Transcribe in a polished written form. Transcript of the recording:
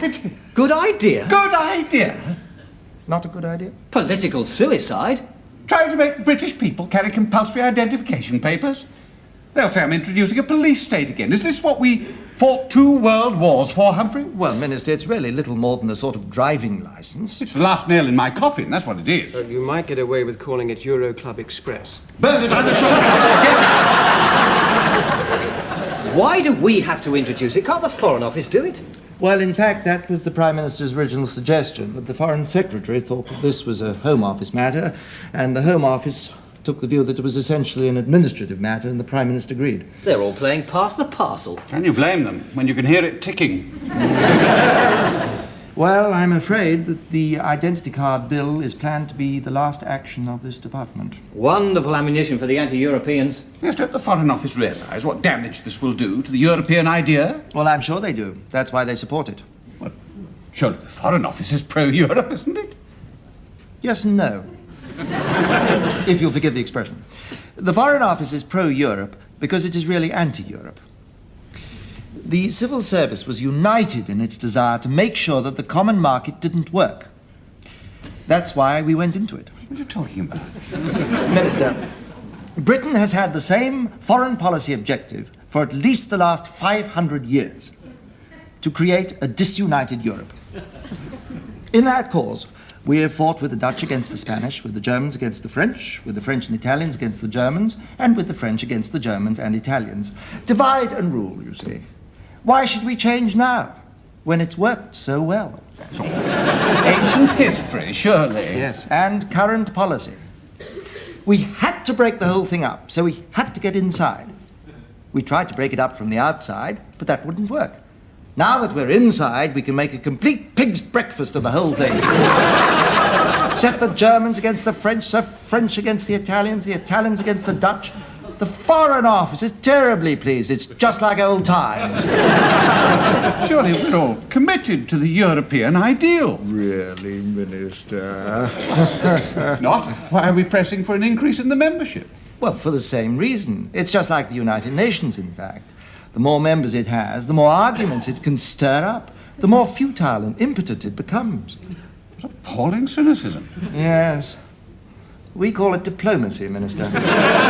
idea. Good idea? Good idea? Not a good idea? Political suicide? Trying to make British people carry compulsory identification papers? They'll say I'm introducing a police state again. Is this what we fought 2 world wars for, Humphrey? Well, Minister, it's really little more than a sort of driving licence. It's the last nail in my coffin, that's what it is. You might get away with calling it Euro Club Express. Bernard, Why do we have to introduce it? Can't the Foreign Office do it? Well, in fact, that was the Prime Minister's original suggestion, but the Foreign Secretary thought that this was a Home Office matter, and the Home Office took the view that it was essentially an administrative matter, and the Prime Minister agreed. They're all playing pass the parcel. Can you blame them when you can hear it ticking? Well, I'm afraid that the identity card bill is planned to be the last action of this department. Wonderful ammunition for the anti-Europeans. Yes, don't the Foreign Office realise what damage this will do to the European idea? Well, I'm sure they do. That's why they support it. Well, surely the Foreign Office is pro-Europe, isn't it? Yes and no. If you'll forgive the expression. The Foreign Office is pro-Europe because it is really anti-Europe. The civil service was united in its desire to make sure that the common market didn't work. That's why we went into it. What are you talking about? Minister, Britain has had the same foreign policy objective for at least the last 500 years, to create a disunited Europe. In that cause, we have fought with the Dutch against the Spanish, with the Germans against the French, with the French and Italians against the Germans, and with the French against the Germans and Italians. Divide and rule, you see. Why should we change now, when it's worked so well? That's all. Ancient history, surely. Yes, and current policy. We had to break the whole thing up, so we had to get inside. We tried to break it up from the outside, but that wouldn't work. Now that we're inside, we can make a complete pig's breakfast of the whole thing. Set the Germans against the French against the Italians against the Dutch. The Foreign Office is terribly pleased. It's just like old times. Surely we're all committed to the European ideal. Really, Minister? If not, why are we pressing for an increase in the membership? Well, for the same reason. It's just like the United Nations, in fact. The more members it has, the more arguments it can stir up, the more futile and impotent it becomes. What appalling cynicism. Yes. We call it diplomacy, Minister.